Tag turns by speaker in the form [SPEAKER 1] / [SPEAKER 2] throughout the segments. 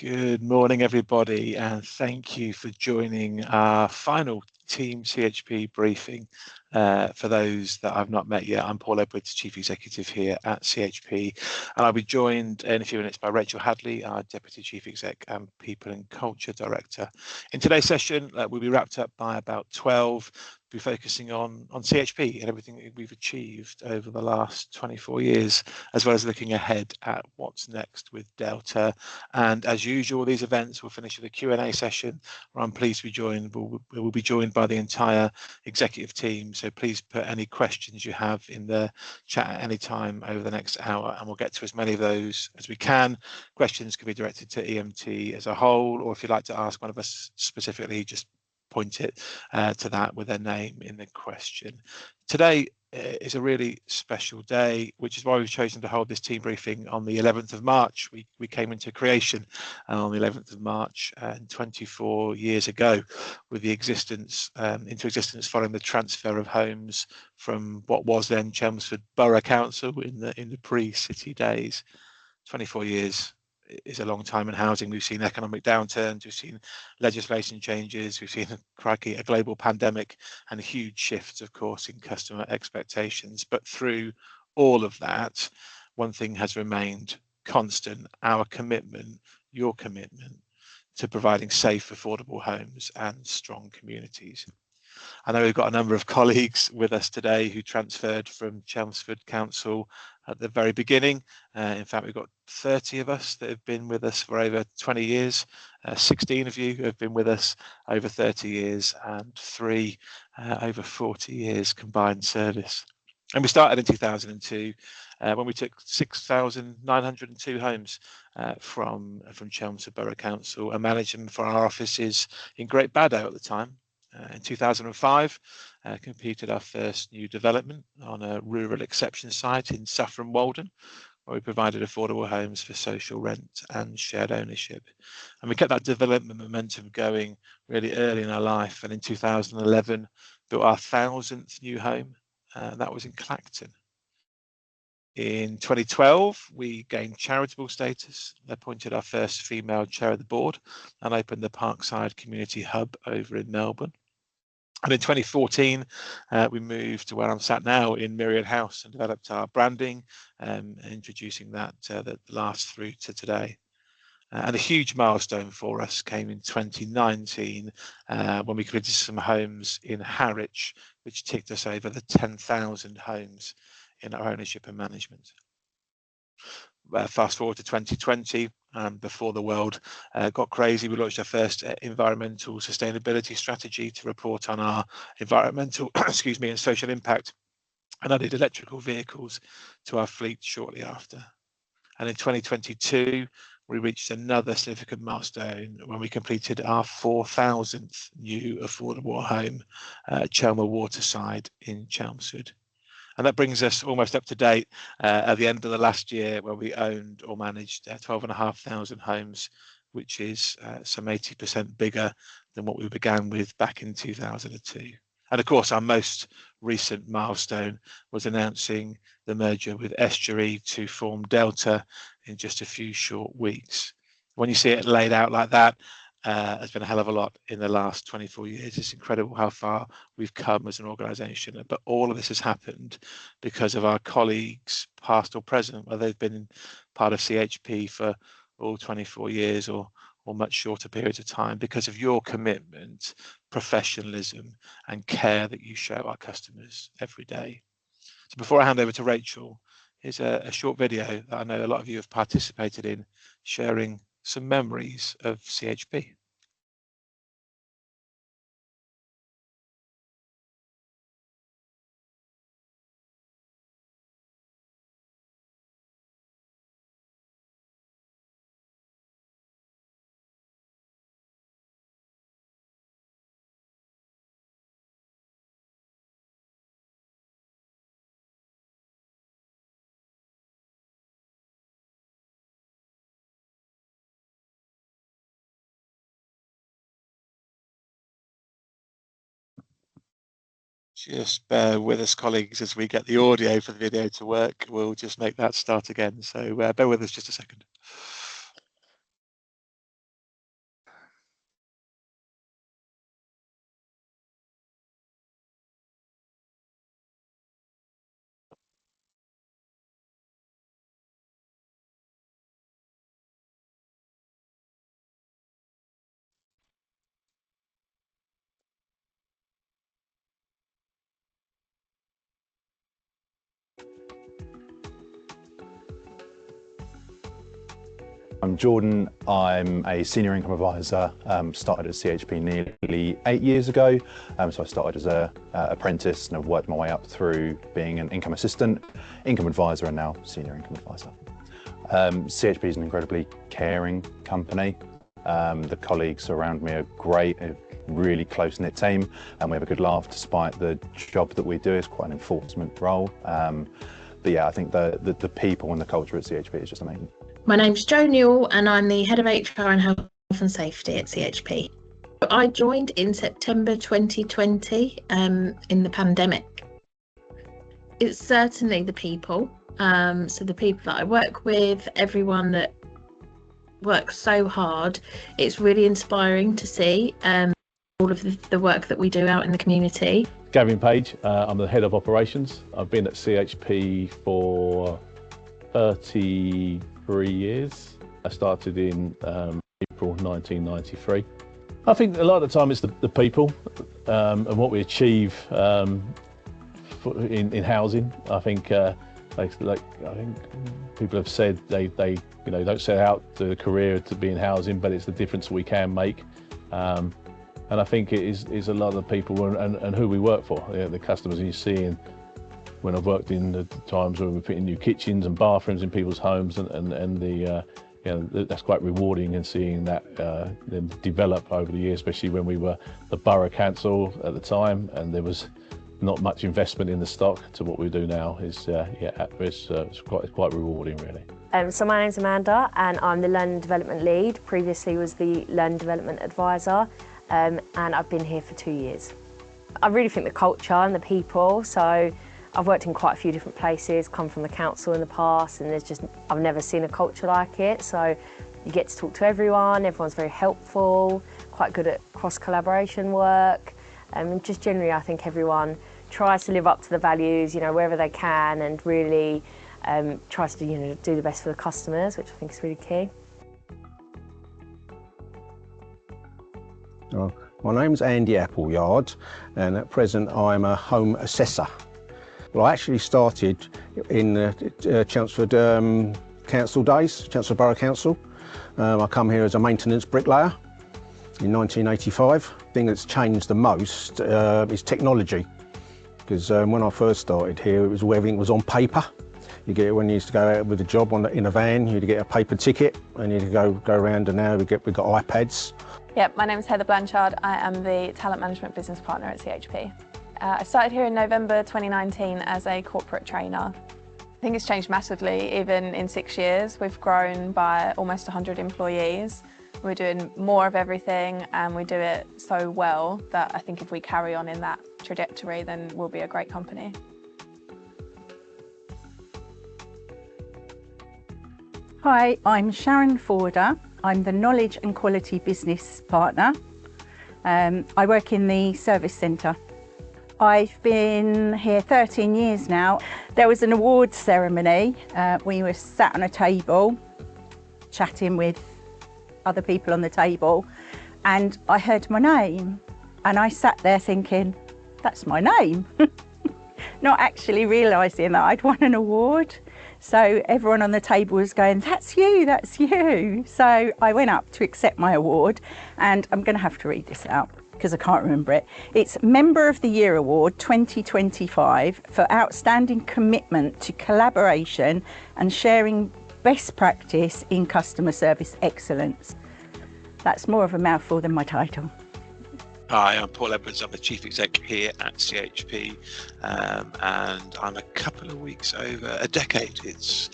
[SPEAKER 1] Good morning, everybody, and thank you for joining our final Team CHP briefing. For those that I've not met yet, I'm Paul Edwards, Chief Executive here at CHP, and I'll be joined in a few minutes by Rachel Hadley, our Deputy Chief Exec and People and Culture Director. In today's session, we'll be wrapped up by about 12. Be focusing on CHP and everything that we've achieved over the last 24 years, as well as looking ahead at what's next with Delta. And as usual, these events will finish with a Q&A session where I'm pleased to be joined. We'll be joined by the entire executive team. So please put any questions you have in the chat at any time over the next hour, and we'll get to as many of those as we can. Questions can be directed to EMT as a whole, or if you'd like to ask one of us specifically, just point it to that with their name in the question. Today is a really special day, which is why we've chosen to hold this team briefing on the 11th of March. We came into creation on the 11th of March 24 years ago, with the existence into existence following the transfer of homes from what was then Chelmsford Borough Council in the pre-city days. 24 years is a long time in housing. We've seen economic downturns, we've seen legislation changes, we've seen a global pandemic and huge shifts, of course, in customer expectations. But through all of that, one thing has remained constant: our commitment, your commitment, to providing safe, affordable homes and strong communities. I know we've got a number of colleagues with us today who transferred from Chelmsford Council at the very beginning. In fact, we've got 30 of us that have been with us for over 20 years. 16 of you have been with us over 30 years, and 3 over 40 years combined service. And we started in 2002 when we took 6,902 homes from Chelmsford Borough Council and managed them for our offices in Great Baddow at the time. In 2005, completed our first new development on a rural exception site in Saffron Walden, where we provided affordable homes for social rent and shared ownership. And we kept that development momentum going really early in our life. And in 2011, built our 1,000th new home. That was in Clacton. In 2012, we gained charitable status, appointed our first female chair of the board, and opened the Parkside Community Hub over in Melbourne. And in 2014, we moved to where I'm sat now in Myriad House and developed our branding, introducing that last through to today. And a huge milestone for us came in 2019 when we completed some homes in Harwich, which ticked us over the 10,000 homes in our ownership and management. Fast forward to 2020, before the world got crazy, we launched our first environmental sustainability strategy to report on our environmental and social impact, and added electrical vehicles to our fleet shortly after. And in 2022, we reached another significant milestone when we completed our 4,000th new affordable home at Chelmer Waterside in Chelmsford. And that brings us almost up to date at the end of the last year, where we owned or managed 12,500 homes, which is some 80% bigger than what we began with back in 2002. And of course, our most recent milestone was announcing the merger with Estuary to form Delta in just a few short weeks. When you see it laid out like that, has been a hell of a lot in the last 24 years. It's incredible how far we've come as an organisation, but all of this has happened because of our colleagues, past or present, whether they've been part of CHP for all 24 years or much shorter periods of time, because of your commitment, professionalism and care that you show our customers every day. So before I hand over to Rachel, here's a short video that I know a lot of you have participated in, sharing some memories of CHP. Just bear with us, colleagues, as we get the audio for the video to work. We'll just make that start again. So bear with us just a second.
[SPEAKER 2] I'm Jordan. I'm a senior income advisor. Started at CHP nearly 8 years ago. So I started as an apprentice and have worked my way up through being an income assistant, income advisor, and now senior income advisor. CHP is an incredibly caring company. The colleagues around me are great, a really close-knit team, and we have a good laugh despite the job that we do. It's quite an enforcement role. But yeah, I think the people and the culture at CHP is just amazing.
[SPEAKER 3] My name's Jo Newell and I'm the Head of HR and Health and Safety at CHP. I joined in September 2020 in the pandemic. It's certainly the people, so the people that I work with, everyone that works so hard. It's really inspiring to see all of the work that we do out in the community.
[SPEAKER 4] Gavin Page, I'm the Head of Operations. I've been at CHP for 33 years. I started in April 1993. I think a lot of the time it's the people and what we achieve in housing. I think I think people have said they don't set out to a career to be in housing, but it's the difference we can make. And I think it is a lot of the people and who we work for, the customers. And you see when I've worked in the times when we're putting new kitchens and bathrooms in people's homes, and that's quite rewarding, and seeing that them develop over the years, especially when we were the borough council at the time, and there was not much investment in the stock to what we do now. It's quite rewarding, really.
[SPEAKER 5] So my name's Amanda and I'm the Learning Development Lead. Previously was the Learning Development Advisor, and I've been here for 2 years. I really think the culture and the people, so I've worked in quite a few different places, come from the council in the past, and I've never seen a culture like it. So you get to talk to everyone, everyone's very helpful, quite good at cross-collaboration work, and just generally I think everyone tries to live up to the values, wherever they can, and really tries to do the best for the customers, which I think is really key.
[SPEAKER 6] My name's Andy Appleyard, and at present I'm a home assessor. Well, I actually started in Chelmsford Council days, Chelmsford Borough Council. I come here as a maintenance bricklayer in 1985. The thing that's changed the most is technology, because when I first started here, everything was on paper. When you used to go out with a job in a van, you'd get a paper ticket and you'd go around, and now we've got iPads.
[SPEAKER 7] Yep, my name is Heather Blanchard. I am the Talent Management Business Partner at CHP. I started here in November 2019 as a corporate trainer. I think it's changed massively. Even in 6 years, we've grown by almost 100 employees. We're doing more of everything, and we do it so well that I think if we carry on in that trajectory, then we'll be a great company.
[SPEAKER 8] Hi, I'm Sharon Forder. I'm the Knowledge and Quality Business Partner. I work in the service centre. I've been here 13 years now. There was an awards ceremony. We were sat on a table chatting with other people on the table, and I heard my name, and I sat there thinking, that's my name. Not actually realising that I'd won an award. So everyone on the table was going, that's you, that's you. So I went up to accept my award, and I'm going to have to read this out because I can't remember it. It's Member of the Year Award 2025 for outstanding commitment to collaboration and sharing best practice in customer service excellence. That's more of a mouthful than my title.
[SPEAKER 1] Hi, I'm Paul Edwards. I'm the Chief Exec here at CHP, and I'm a couple of weeks over a decade. It's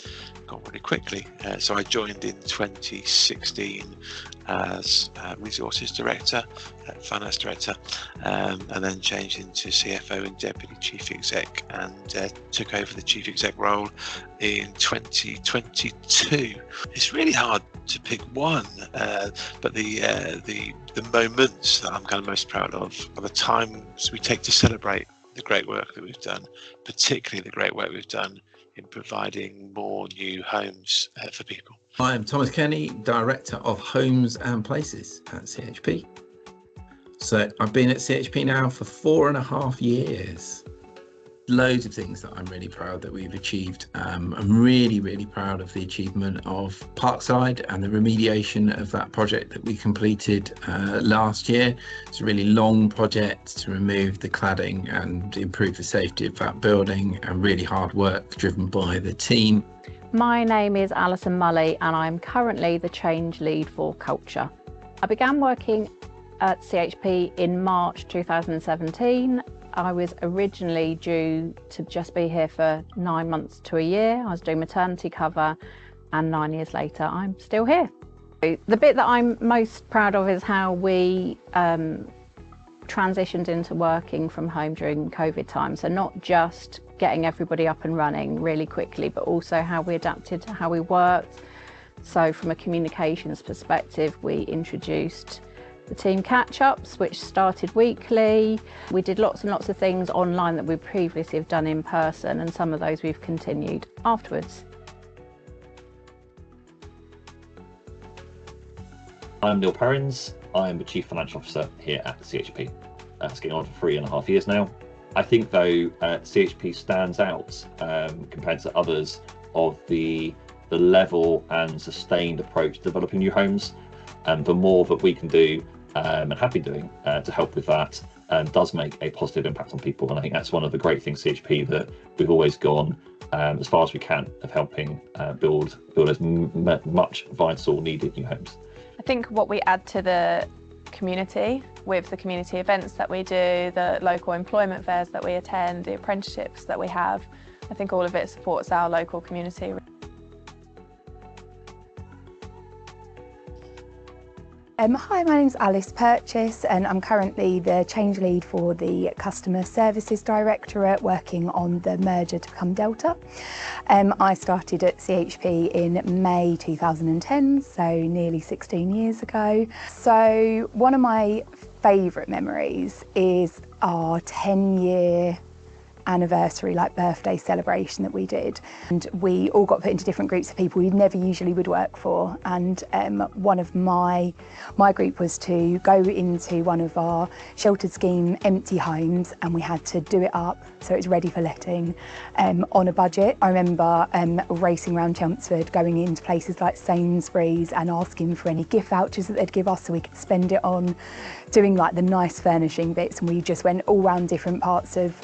[SPEAKER 1] gone really quickly. So I joined in 2016 as Resources Director, Finance Director, and then changed into CFO and Deputy Chief Exec, and took over the Chief Exec role in 2022. It's really hard to pick one, but the moments that I'm kind of most proud of are the times we take to celebrate the great work that we've done, particularly the great work we've done in providing more new homes for people.
[SPEAKER 9] I'm Thomas Kenny, Director of Homes and Places at CHP. So I've been at CHP now for 4.5 years. loads of things that I'm really proud that we've achieved. I'm really, really proud of the achievement of Parkside and the remediation of that project that we completed last year. It's a really long project to remove the cladding and improve the safety of that building, and really hard work driven by the team.
[SPEAKER 10] My name is Alison Mulley and I'm currently the change lead for culture. I began working at CHP in March 2017. I was originally due to just be here for 9 months to a year. I was doing maternity cover, and 9 years later I'm still here. The bit that I'm most proud of is how we transitioned into working from home during COVID time. So not just getting everybody up and running really quickly, but also how we adapted to how we worked. So from a communications perspective, we introduced the team catch-ups, which started weekly. We did lots and lots of things online that we previously have done in person, and some of those we've continued afterwards.
[SPEAKER 11] I'm Neil Perrins. I'm the Chief Financial Officer here at CHP. It's getting on for 3.5 years now. I think though CHP stands out compared to others of the level and sustained approach to developing new homes, and the more that we can do and have been doing to help with that does make a positive impact on people. And I think that's one of the great things CHP, that we've always gone as far as we can of helping build as much vital needed new homes.
[SPEAKER 7] I think what we add to the community with the community events that we do, the local employment fairs that we attend, the apprenticeships that we have, I think all of it supports our local community.
[SPEAKER 12] Hi, my name's Alice Purchase and I'm currently the change lead for the Customer Services Directorate, working on the merger to become Delta. I started at CHP in May 2010, so nearly 16 years ago. So one of my favourite memories is our 10-year anniversary, like birthday celebration that we did, and we all got put into different groups of people we never usually would work for, and one of my group was to go into one of our sheltered scheme empty homes, and we had to do it up so it's ready for letting on a budget. I remember racing around Chelmsford, going into places like Sainsbury's and asking for any gift vouchers that they'd give us so we could spend it on doing like the nice furnishing bits, and we just went all around different parts of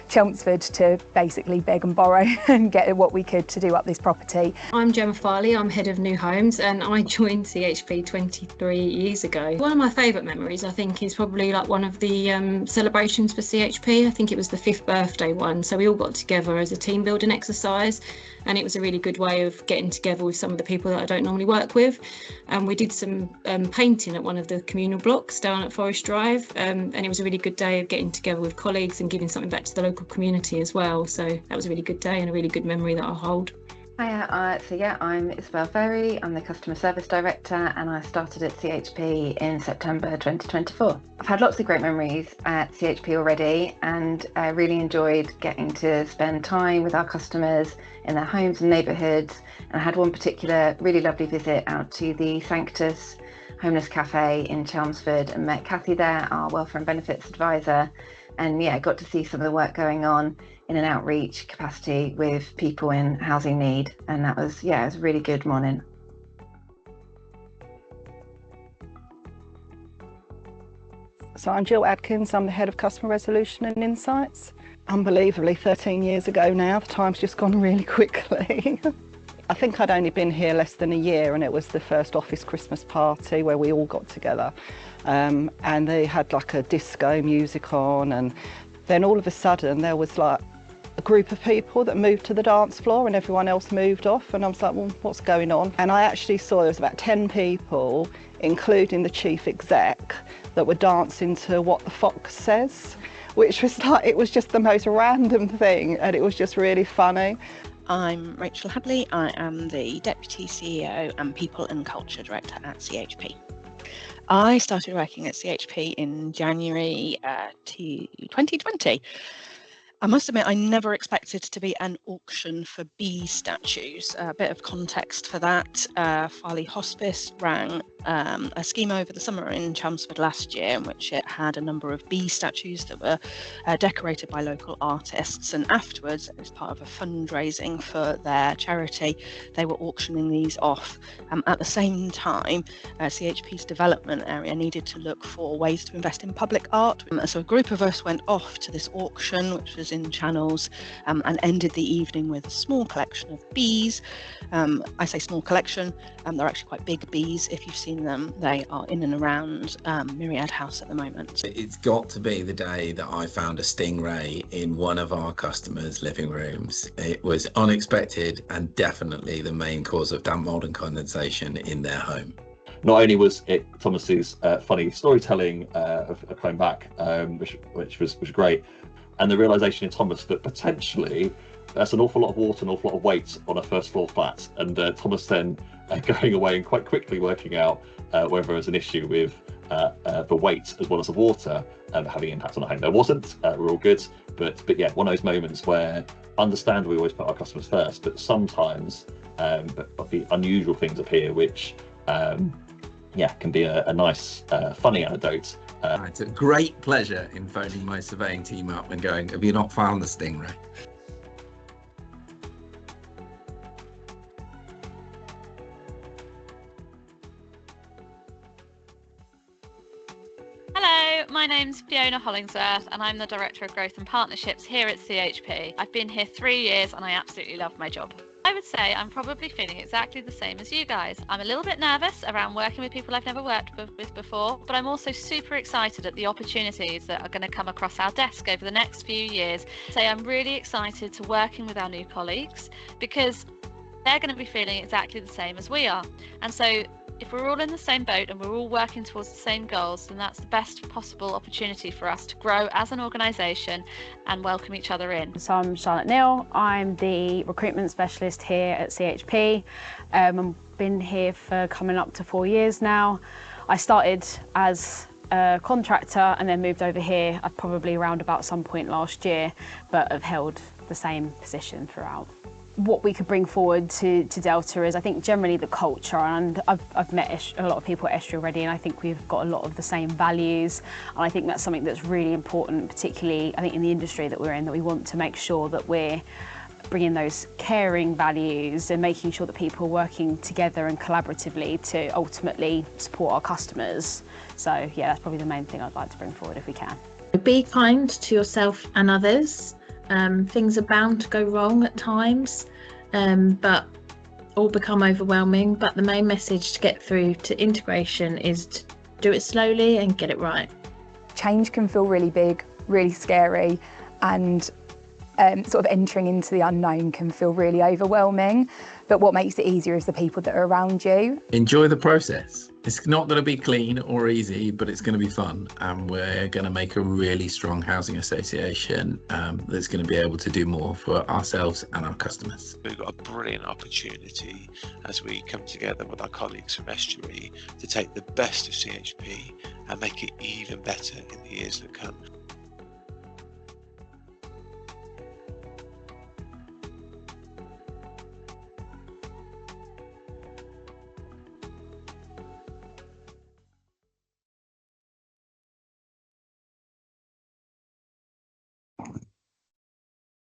[SPEAKER 12] Chelmsford to basically beg and borrow and get what we could to do up this property.
[SPEAKER 13] I'm Gemma Farley, I'm Head of New Homes, and I joined CHP 23 years ago. One of my favourite memories, I think, is probably like one of the celebrations for CHP. I think it was the 5th birthday one, so we all got together as a team building exercise, and it was a really good way of getting together with some of the people that I don't normally work with. And we did some painting at one of the communal blocks down at Forest Drive, and it was a really good day of getting together with colleagues and giving something back to the local community as well. So that was a really good day and a really good memory that I'll hold.
[SPEAKER 14] Hiya, I'm Isabel Ferry. I'm the Customer Service Director and I started at CHP in September 2024. I've had lots of great memories at CHP already, and I really enjoyed getting to spend time with our customers in their homes and neighbourhoods. And I had one particular really lovely visit out to the Sanctus Homeless Cafe in Chelmsford and met Kathy there, our Welfare and Benefits Advisor. And yeah, got to see some of the work going on in an outreach capacity with people in housing need, and that was, yeah, it was a really good morning.
[SPEAKER 8] So I'm Jill Adkins, I'm the Head of Customer Resolution and Insights. Unbelievably, 13 years ago now, the time's just gone really quickly. I think I'd only been here less than a year, and it was the first office Christmas party where we all got together. And they had like a disco music on, and then all of a sudden there was like a group of people that moved to the dance floor and everyone else moved off, and I was like, well, what's going on? And I actually saw there was about 10 people, including the chief exec, that were dancing to What the Fox Says, which was like, it was just the most random thing, and it was just really funny.
[SPEAKER 15] I'm Rachel Hadley. I am the Deputy CEO and People and Culture Director at CHP. I started working at CHP in January 2020. I must admit, I never expected to be an auction for bee statues. A bit of context for that. Farley Hospice ran a scheme over the summer in Chelmsford last year, in which it had a number of bee statues that were decorated by local artists. And afterwards, as part of a fundraising for their charity, they were auctioning these off. At the same time, CHP's development area needed to look for ways to invest in public art. So a group of us went off to this auction, which was in Channels, and ended the evening with a small collection of bees. I say small collection, they're actually quite big bees. If you've seen them, they are in and around Myriad House at the moment.
[SPEAKER 9] It's got to be the day that I found a stingray in one of our customers' living rooms. It was unexpected and definitely the main cause of damp mould and condensation in their home.
[SPEAKER 11] Not only was it Thomas's funny storytelling of coming back, which was great, and the realization in Thomas that potentially that's an awful lot of water, an awful lot of weight on a first floor flat, and Thomas then going away and quite quickly working out whether there was an issue with the weight as well as the water having impact on the home. There wasn't. We're all good, but yeah, one of those moments where understand we always put our customers first, but sometimes but the unusual things appear, which can be a nice, funny anecdote.
[SPEAKER 9] It's a great pleasure in phoning my surveying team up and going, have you not found the stingray?
[SPEAKER 16] Hello, my name's Fiona Hollingsworth and I'm the Director of Growth and Partnerships here at CHP. I've been here 3 years and I absolutely love my job. I would say I'm probably feeling exactly the same as you guys. I'm a little bit nervous around working with people I've never worked with before, but I'm also super excited at the opportunities that are going to come across our desk over the next few years. So I'm really excited to working with our new colleagues because they're going to be feeling exactly the same as we are. And so if we're all in the same boat and we're all working towards the same goals, then that's the best possible opportunity for us to grow as an organisation and welcome each other in.
[SPEAKER 10] So I'm Charlotte Neal, I'm the recruitment specialist here at CHP. I've been here for coming up to 4 years now. I started as a contractor and then moved over here probably around about some point last year, but have held the same position throughout. What we could bring forward to Delta is, I think, generally the culture, and I've met a lot of people at Estuary already, and I think we've got a lot of the same values, and I think that's something that's really important, particularly I think in the industry that we're in, that we want to make sure that we're bringing those caring values and making sure that people are working together and collaboratively to ultimately support our customers. So yeah, that's probably the main thing I'd like to bring forward if we can.
[SPEAKER 3] Be kind to yourself and others. Things are bound to go wrong at times, but all become overwhelming. But the main message to get through to integration is to do it slowly and get it right.
[SPEAKER 12] Change can feel really big, really scary, and sort of entering into the unknown can feel really overwhelming. But what makes it easier is the people that are around you.
[SPEAKER 9] Enjoy the process. It's not going to be clean or easy, but it's going to be fun, and we're going to make a really strong housing association that's going to be able to do more for ourselves and our customers.
[SPEAKER 1] We've got a brilliant opportunity as we come together with our colleagues from Estuary to take the best of CHP and make it even better in the years that come.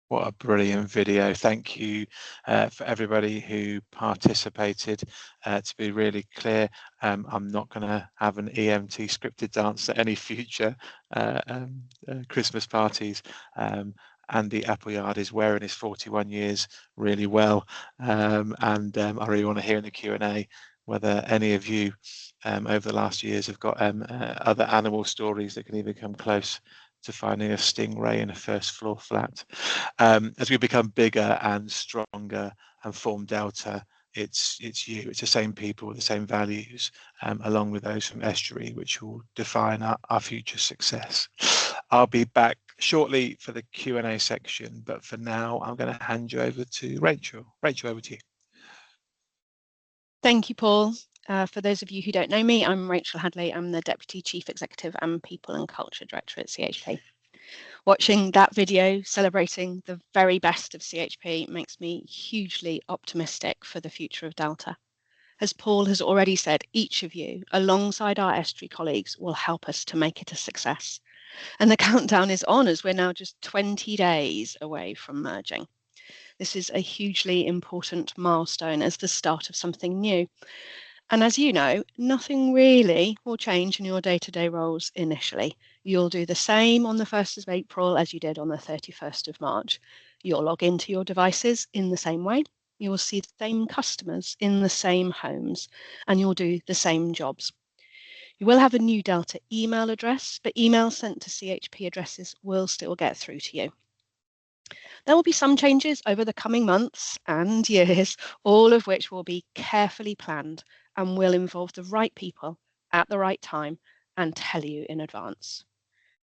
[SPEAKER 1] What a brilliant video. Thank you for everybody who participated. To be really clear, I'm not going to have an EMT scripted dance at any future Christmas parties. Andy Appleyard is wearing his 41 years really well. I really want to hear in the Q&A whether any of you over the last years have got other animal stories that can even come close to finding a stingray in a first floor flat. As we become bigger and stronger and form Delta, it's the same people with the same values, along with those from Estuary, which will define our future success. I'll be back shortly for the Q&A section, but for now, I'm going to hand you over to Rachel. Rachel, over to you.
[SPEAKER 15] Thank you, Paul. For those of you who don't know me, I'm Rachel Hadley. I'm the Deputy Chief Executive and People and Culture Director at CHP. Watching that video celebrating the very best of CHP makes me hugely optimistic for the future of Delta. As Paul has already said, each of you, alongside our estuary colleagues, will help us to make it a success. And the countdown is on as we're now just 20 days away from merging. This is a hugely important milestone as the start of something new. And as you know, nothing really will change in your day-to-day roles initially. You'll do the same on the 1st of April as you did on the 31st of March. You'll log into your devices in the same way. You will see the same customers in the same homes, and you'll do the same jobs. You will have a new Delta email address, but emails sent to CHP addresses will still get through to you. There will be some changes over the coming months and years, all of which will be carefully planned and will involve the right people at the right time and tell you in advance.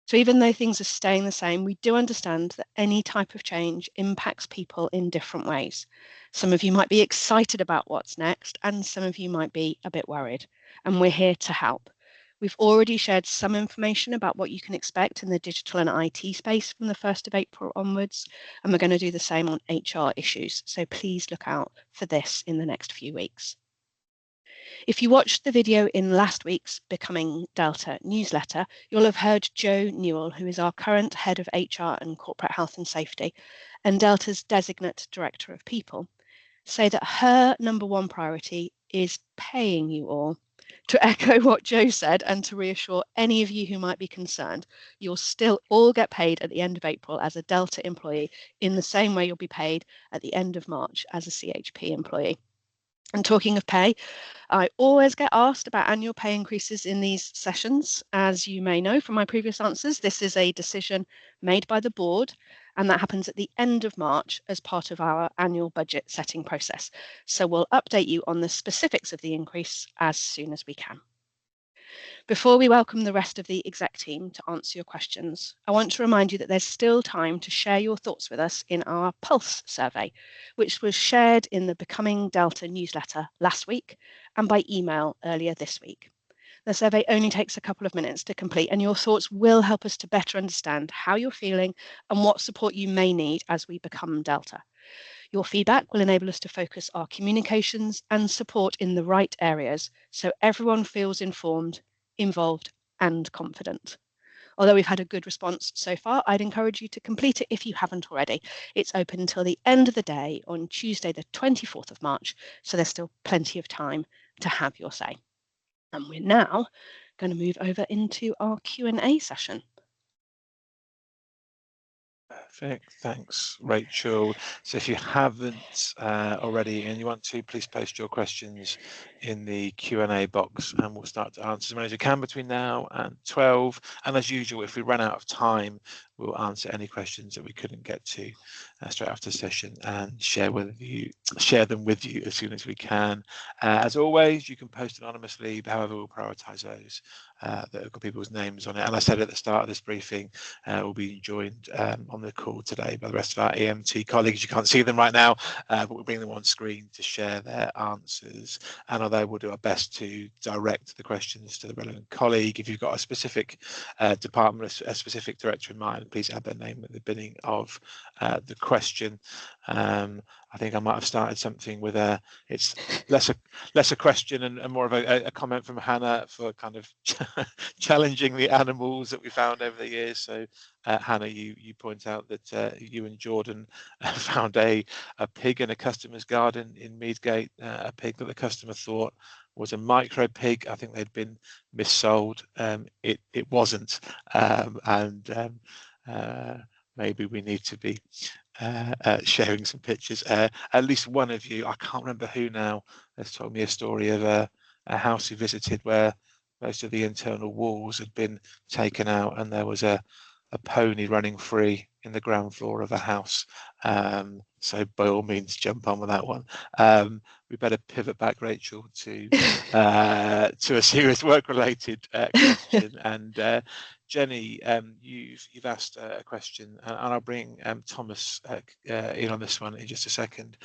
[SPEAKER 15] So even though things are staying the same, we do understand that any type of change impacts people in different ways. Some of you might be excited about what's next, and some of you might be a bit worried, and we're here to help. We've already shared some information about what you can expect in the digital and IT space from the 1st of April onwards, and we're going to do the same on HR issues. So please look out for this in the next few weeks. If you watched the video in last week's Becoming Delta newsletter, you'll have heard Jo Newell, who is our current Head of HR and Corporate Health and Safety, and Delta's Designate Director of People, say that her #1 priority is paying you all. To echo what Jo said and to reassure any of you who might be concerned, you'll still all get paid at the end of April as a Delta employee in the same way you'll be paid at the end of March as a CHP employee. And talking of pay, I always get asked about annual pay increases in these sessions. As you may know from my previous answers, this is a decision made by the board, and that happens at the end of March as part of our annual budget setting process. So we'll update you on the specifics of the increase as soon as we can. Before we welcome the rest of the exec team to answer your questions, I want to remind you that there's still time to share your thoughts with us in our Pulse survey, which was shared in the Becoming Delta newsletter last week and by email earlier this week. The survey only takes a couple of minutes to complete, and your thoughts will help us to better understand how you're feeling and what support you may need as we become Delta. Your feedback will enable us to focus our communications and support in the right areas so everyone feels informed, involved and confident. Although we've had a good response so far, I'd encourage you to complete it if you haven't already. It's open until the end of the day on Tuesday, the 24th of March, so there's still plenty of time to have your say. And we're now going to move over into our Q&A session.
[SPEAKER 1] Perfect. Thanks, Rachel. So if you haven't already and you want to, please post your questions in the Q&A box and we'll start to answer as many as we can between now and 12. And as usual, if we run out of time, we'll answer any questions that we couldn't get to straight after the session and share them with you as soon as we can. As always, you can post anonymously, but however, we'll prioritise those that have got people's names on it. And I said at the start of this briefing, we'll be joined on the call today by the rest of our EMT colleagues. You can't see them right now, but we'll bring them on screen to share their answers. And although we'll do our best to direct the questions to the relevant colleague, if you've got a specific department, a specific director in mind, please add their name at the beginning of the question. I think I might have started something with it's less a question and more of a comment from Hannah for kind of challenging the animals that we found over the years. So Hannah, you point out that you and Jordan found a pig in a customer's garden in Meadgate, a pig that the customer thought was a micro pig. I think they'd been missold. It wasn't, maybe we need to be sharing some pictures. At least one of you, I can't remember who now, has told me a story of a house he visited where most of the internal walls had been taken out and there was a pony running free in the ground floor of a house. So by all means, jump on with that one. We better pivot back, Rachel, to a serious work-related question. And Jenny, you've asked a question, and I'll bring Thomas in on this one in just a second.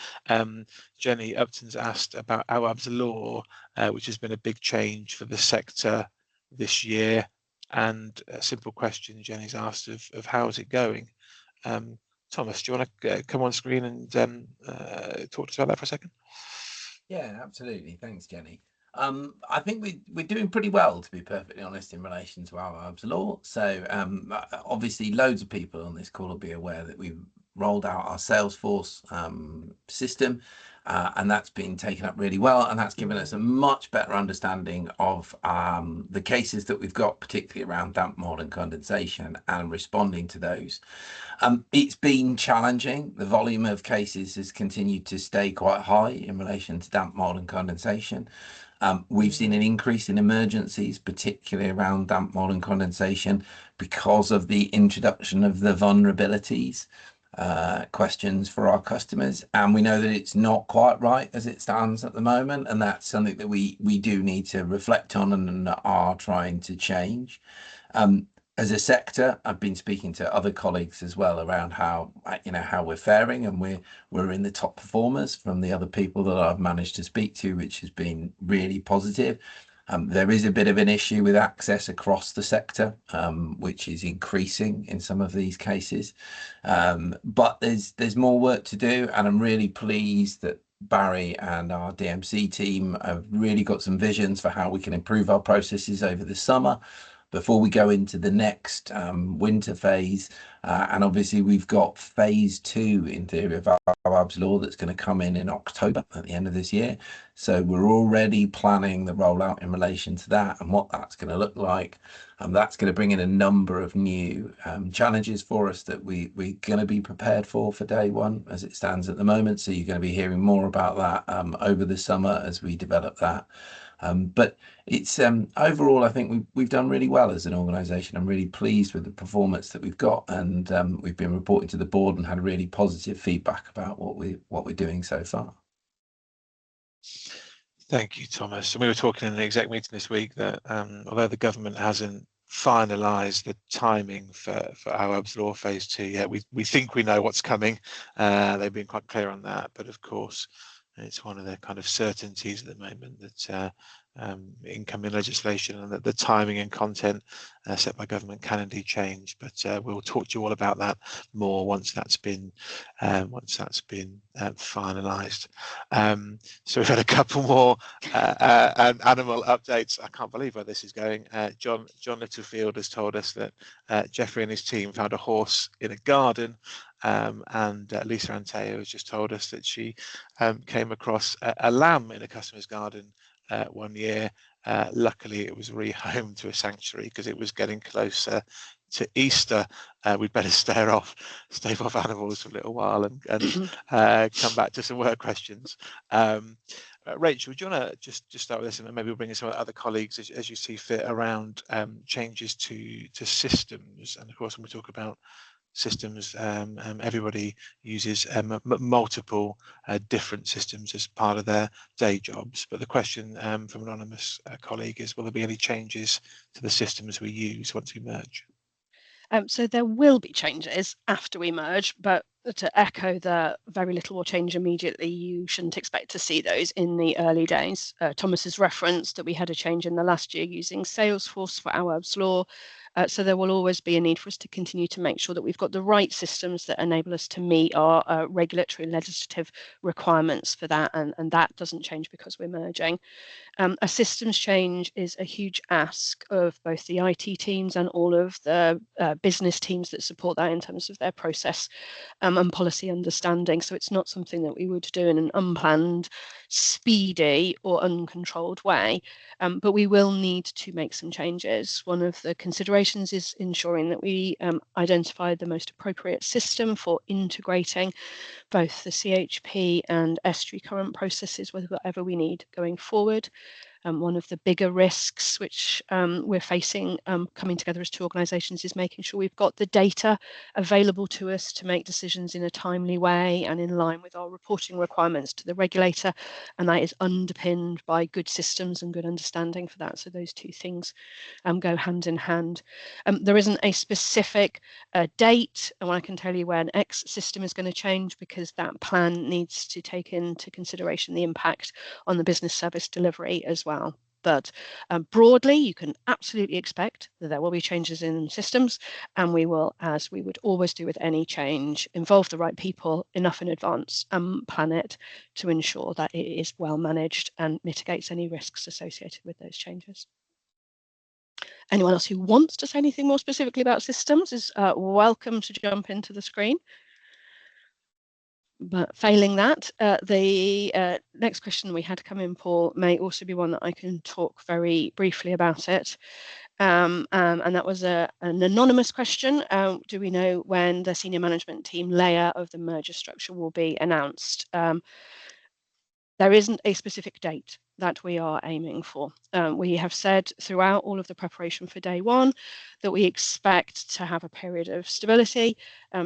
[SPEAKER 1] Jenny Upton's asked about Awab's law, which has been a big change for the sector this year. and a simple question Jenny's asked of how is it going. Thomas, do you want to come on screen and talk to us about that for a second?
[SPEAKER 9] Yeah, absolutely. Thanks, Jenny. I think we're doing pretty well, to be perfectly honest, in relation to our Herbs law. So obviously loads of people on this call will be aware that we've rolled out our Salesforce system, and that's been taken up really well, and that's given us a much better understanding of the cases that we've got, particularly around damp, mold and condensation, and responding to those. It's been challenging. The volume of cases has continued to stay quite high in relation to damp, mold and condensation. We've seen an increase in emergencies, particularly around damp, mold and condensation, because of the introduction of the vulnerabilities questions for our customers. And we know that it's not quite right as it stands at the moment. And that's something that we do need to reflect on and are trying to change. As a sector, I've been speaking to other colleagues as well around how we're faring, and we're in the top performers from the other people that I've managed to speak to, which has been really positive. There is a bit of an issue with access across the sector, which is increasing in some of these cases. But there's more work to do, and I'm really pleased that Barry and our DMC team have really got some visions for how we can improve our processes over the summer before we go into the next winter phase. And obviously we've got phase 2 in theory of our Herbs law that's going to come in October at the end of this year. So we're already planning the rollout in relation to that and what that's going to look like. That's going to bring in a number of new challenges for us that we're going to be prepared for day one as it stands at the moment. So you're going to be hearing more about that over the summer as we develop that. But it's overall, I think we've done really well as an organisation. I'm really pleased with the performance that we've got, and we've been reporting to the board and had really positive feedback about what we're doing so far.
[SPEAKER 1] Thank you, Thomas. And we were talking in the exec meeting this week that although the government hasn't finalised the timing for our Herbs law phase 2 yet, we think we know what's coming. They've been quite clear on that, but of course it's one of the kind of certainties at the moment that incoming legislation and that the timing and content set by government can indeed change. But we'll talk to you all about that more once that's been finalised. So we've had a couple more animal updates. I can't believe where this is going. John Littlefield has told us that Jeffrey and his team found a horse in a garden. And Lisa Anteo has just told us that she came across a lamb in a customer's garden one year. Luckily, it was rehomed to a sanctuary because it was getting closer to Easter. We'd better stave off animals for a little while and come back to some work questions. Rachel, do you want to just start with this, and then maybe we'll bring in some other colleagues as you see fit around changes to systems. And of course, when we talk about systems, everybody uses multiple different systems as part of their day jobs. But the question from an anonymous colleague is, will there be any changes to the systems we use once we merge?
[SPEAKER 15] So there will be changes after we merge, but to echo the very little will change immediately, you shouldn't expect to see those in the early days. Thomas has referenced that we had a change in the last year using Salesforce for our Herbs law. So there will always be a need for us to continue to make sure that we've got the right systems that enable us to meet our regulatory and legislative requirements for that, and that doesn't change because we're merging. A systems change is a huge ask of both the IT teams and all of the business teams that support that in terms of their process and policy understanding. So it's not something that we would do in an unplanned, speedy or uncontrolled way, but we will need to make some changes. One of the considerations is ensuring that we identify the most appropriate system for integrating both the CHP and estuary current processes with whatever we need going forward. One of the bigger risks which we're facing coming together as two organisations is making sure we've got the data available to us to make decisions in a timely way and in line with our reporting requirements to the regulator, and that is underpinned by good systems and good understanding for that. So those two things go hand in hand. There isn't a specific date, and I can tell you when X system is going to change, because that plan needs to take into consideration the impact on the business service delivery as well. But broadly, you can absolutely expect that there will be changes in systems, and we will, as we would always do with any change, involve the right people enough in advance and plan it to ensure that it is well managed and mitigates any risks associated with those changes. Anyone else who wants to say anything more specifically about systems is welcome to jump into the screen. But failing that, the next question we had come in, Paul, may also be one that I can talk very briefly about it. And that was an anonymous question. Do we know when the senior management team layer of the merger structure will be announced? There isn't a specific date that we are aiming for. We have said throughout all of the preparation for day one that we expect to have a period of stability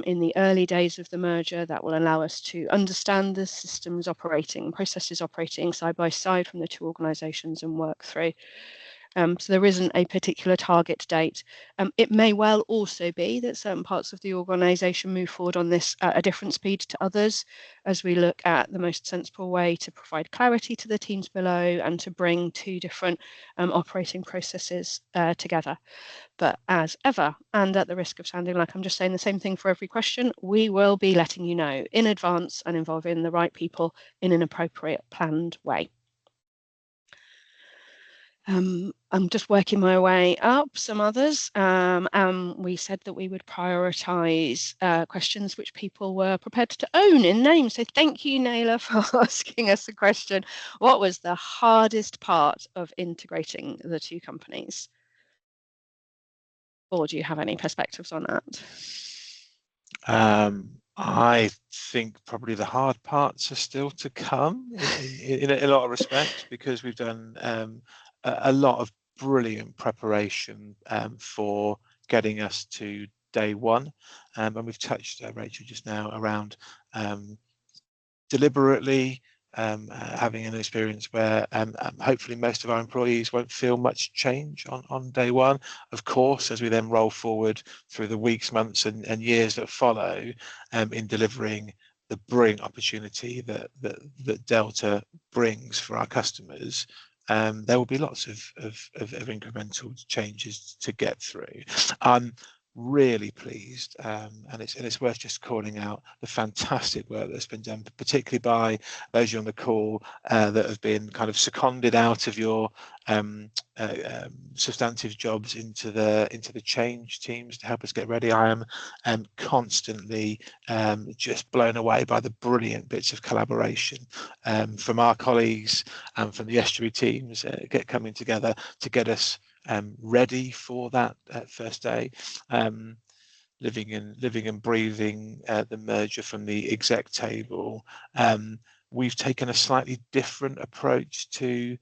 [SPEAKER 15] in the early days of the merger that will allow us to understand the systems operating, processes operating side by side from the two organisations and work through. So there isn't a particular target date. It may well also be that certain parts of the organisation move forward on this at a different speed to others as we look at the most sensible way to provide clarity to the teams below and to bring two different operating processes together. But as ever, and at the risk of sounding like I'm just saying the same thing for every question, we will be letting you know in advance and involving the right people in an appropriate planned way. I'm just working my way up some others. We said that we would prioritise questions which people were prepared to own in name. So thank you, Naila, for asking us a question. What was the hardest part of integrating the two companies? Or do you have any perspectives on that?
[SPEAKER 1] I think probably the hard parts are still to come in a lot of respects, because we've done a lot of brilliant preparation for getting us to day one. And we've touched, Rachel, just now around deliberately having an experience where hopefully most of our employees won't feel much change on day one. Of course, as we then roll forward through the weeks, months and years that follow in delivering the brilliant opportunity that Delta brings for our customers, there will be lots of incremental changes to get through. I'm really pleased, and it's worth just calling out the fantastic work that's been done, particularly by those of you on the call that have been kind of seconded out of your substantive jobs into the change teams to help us get ready. I am constantly just blown away by the brilliant bits of collaboration from our colleagues and from the estuary teams coming together to get us ready for that first day. Living and breathing the merger from the exec table. We've taken a slightly different approach to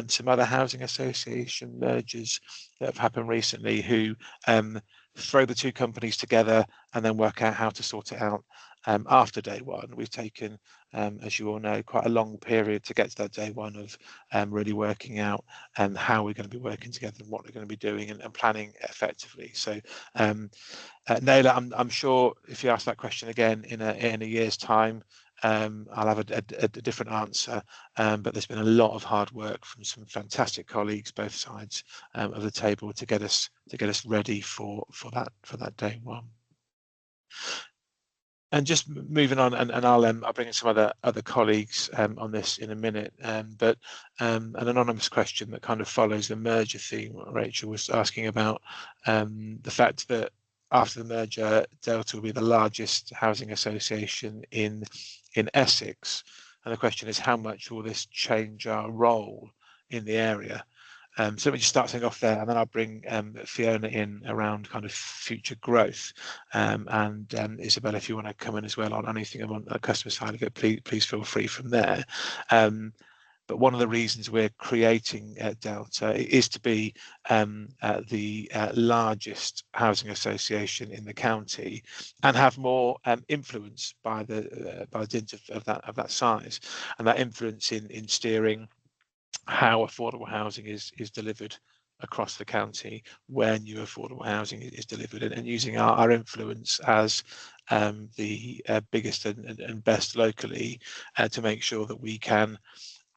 [SPEAKER 1] some other housing association mergers that have happened recently, who throw the two companies together and then work out how to sort it out after day one. We've taken, as you all know, quite a long period to get to that day one of really working out how we're going to be working together and what we're going to be doing and planning effectively. So Naila, I'm sure if you ask that question again in a year's time, I'll have a different answer, but there's been a lot of hard work from some fantastic colleagues both sides of the table to get us ready for that day one. And just moving on, and I'll bring in some other colleagues on this in a minute. But an anonymous question that kind of follows the merger theme. Rachel was asking about the fact that after the merger, Delta will be the largest housing association in Essex, and the question is, how much will this change our role in the area? So let me just start things off there, and then I'll bring Fiona in around kind of future growth. And Isabel, if you want to come in as well on anything on the customer side of it, please feel free from there. But one of the reasons we're creating Delta is to be the largest housing association in the county and have more influence by the dint of that size, and that influence in steering how affordable housing is delivered across the county, where new affordable housing is delivered, and using our influence as the biggest and best locally to make sure that we can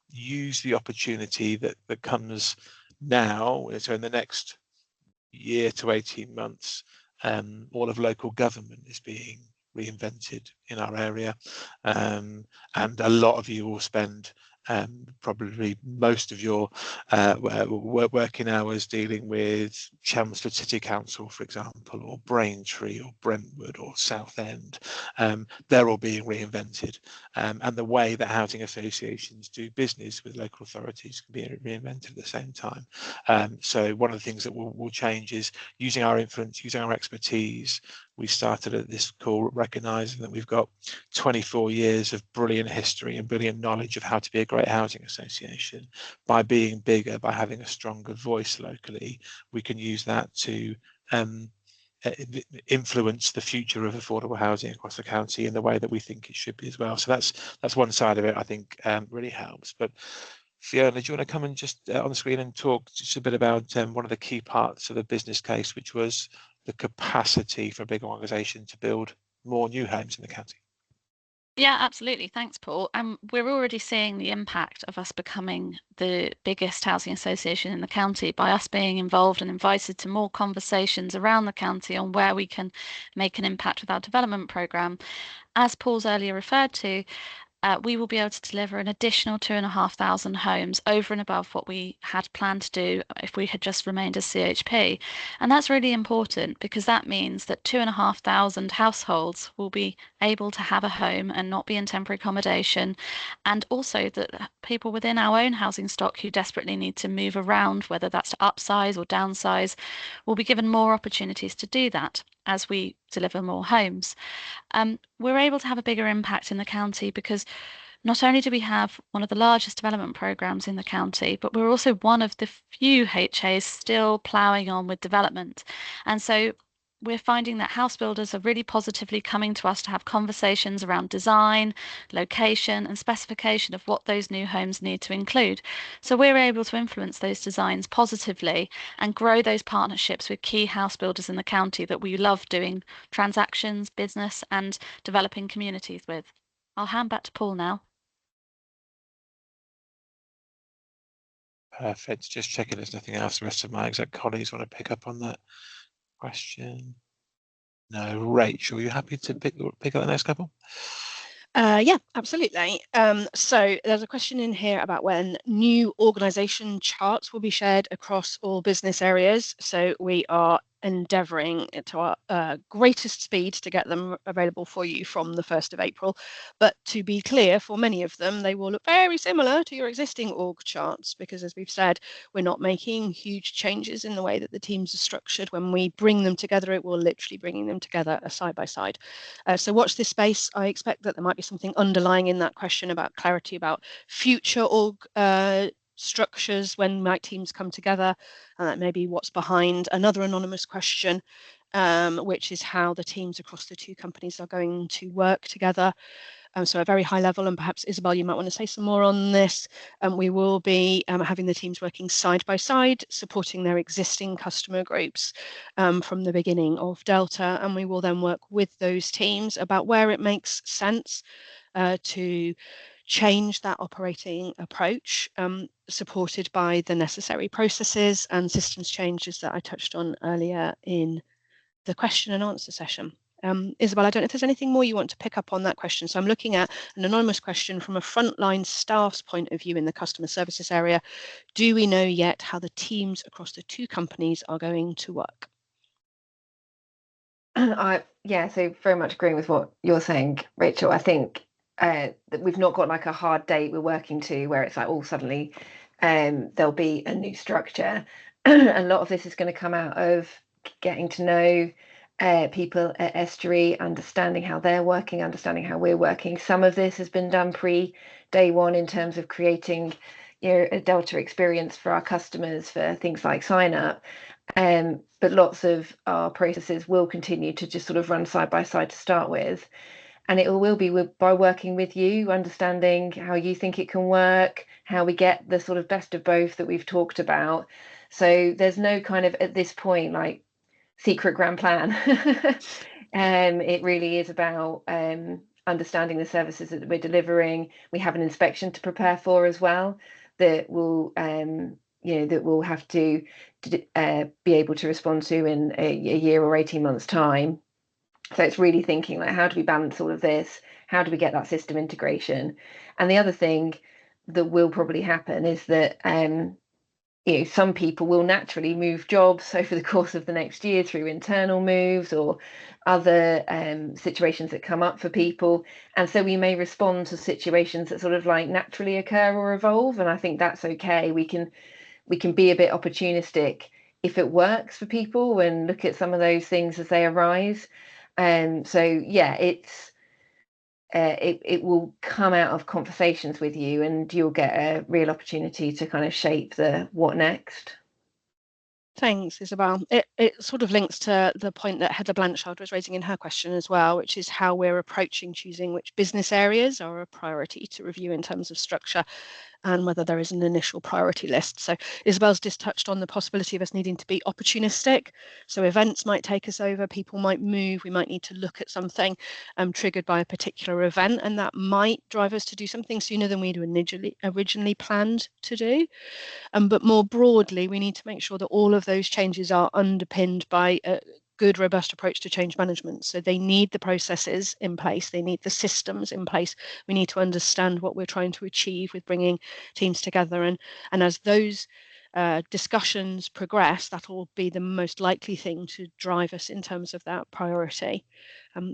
[SPEAKER 1] use the opportunity that comes now. So in the next year to 18 months, all of local government is being reinvented in our area, and a lot of you will spend probably most of your working hours dealing with Chelmsford City Council, for example, or Braintree or Brentwood or Southend. They're all being reinvented, and the way that housing associations do business with local authorities can be reinvented at the same time. So one of the things that will change is using our influence, using our expertise. We started at this call recognizing that we've got 24 years of brilliant history and brilliant knowledge of how to be a great housing association. By being bigger, by having a stronger voice locally, we can use that to influence the future of affordable housing across the county in the way that we think it should be as well. So that's one side of it, I think, really helps. But Fiona, do you want to come and just on the screen and talk just a bit about one of the key parts of the business case, which was the capacity for a big organisation to build more new homes in the county?
[SPEAKER 16] Yeah, absolutely. Thanks, Paul. We're already seeing the impact of us becoming the biggest housing association in the county by us being involved and invited to more conversations around the county on where we can make an impact with our development programme. As Paul's earlier referred to, we will be able to deliver an additional 2,500 homes over and above what we had planned to do if we had just remained as CHP. And that's really important because that means that 2,500 households will be able to have a home and not be in temporary accommodation. And also that people within our own housing stock who desperately need to move around, whether that's to upsize or downsize, will be given more opportunities to do that as we deliver more homes. We're able to have a bigger impact in the county because not only do we have one of the largest development programs in the county, but we're also one of the few HAs still ploughing on with development. And so we're finding that house builders are really positively coming to us to have conversations around design, location, and specification of what those new homes need to include. So we're able to influence those designs positively and grow those partnerships with key house builders in the county that we love doing transactions, business, and developing communities with. I'll hand back to Paul now.
[SPEAKER 1] Perfect. Just checking there's nothing else the rest of my exec colleagues want to pick up on that question. No. Rachel, are you happy to pick up the next couple?
[SPEAKER 15] Yeah, absolutely. So there's a question in here about when new organisation charts will be shared across all business areas. So we are endeavouring to our greatest speed to get them available for you from the 1st of April. But to be clear, for many of them, they will look very similar to your existing org charts because, as we've said, we're not making huge changes in the way that the teams are structured. When we bring them together, it will literally bringing them together side by side. So watch this space. I expect that there might be something underlying in that question about clarity about future org structures when might teams come together, and that may be what's behind another anonymous question, which is how the teams across the two companies are going to work together. So a very high level, and perhaps Isabel, you might want to say some more on this. We will be having the teams working side by side, supporting their existing customer groups from the beginning of Delta, and we will then work with those teams about where it makes sense to change that operating approach, supported by the necessary processes and systems changes that I touched on earlier in the question and answer session. Isabel, I don't know if there's anything more you want to pick up on that question. So I'm looking at an anonymous question from a frontline staff's point of view in the customer services area. Do we know yet how the teams across the two companies are going to work?
[SPEAKER 14] Yeah, so very much agreeing with what you're saying, Rachel. I think that we've not got like a hard date we're working to where it's like, oh, suddenly there'll be a new structure. A lot of this is going to come out of getting to know people at Estuary, understanding how they're working, understanding how we're working. Some of this has been done pre-day one in terms of creating, you know, a Delta experience for our customers for things like sign up. But lots of our processes will continue to just sort of run side by side to start with. And it will be by working with you, understanding how you think it can work, how we get the sort of best of both that we've talked about. So there's no kind of, at this point, like secret grand plan. It really is about understanding the services that we're delivering. We have an inspection to prepare for as well that will that we'll have to be able to respond to in a year or 18 months time. So it's really thinking like, how do we balance all of this? How do we get that system integration? And the other thing that will probably happen is that some people will naturally move jobs over the course of the next year through internal moves or other situations that come up for people. And so we may respond to situations that sort of like naturally occur or evolve. And I think that's okay. We can be a bit opportunistic if it works for people and look at some of those things as they arise. So yeah, it will come out of conversations with you, and you'll get a real opportunity to kind of shape the what next.
[SPEAKER 15] Thanks, Isabel. It sort of links to the point that Heather Blanchard was raising in her question as well, which is how we're approaching choosing which business areas are a priority to review in terms of structure and whether there is an initial priority list. So Isabel's just touched on the possibility of us needing to be opportunistic. So events might take us over, people might move, we might need to look at something triggered by a particular event, and that might drive us to do something sooner than we'd originally planned to do. But more broadly, we need to make sure that all of those changes are underpinned by a good, robust approach to change management. So they need the processes in place, they need the systems in place. We need to understand what we're trying to achieve with bringing teams together. And as those discussions progress, that will be the most likely thing to drive us in terms of that priority.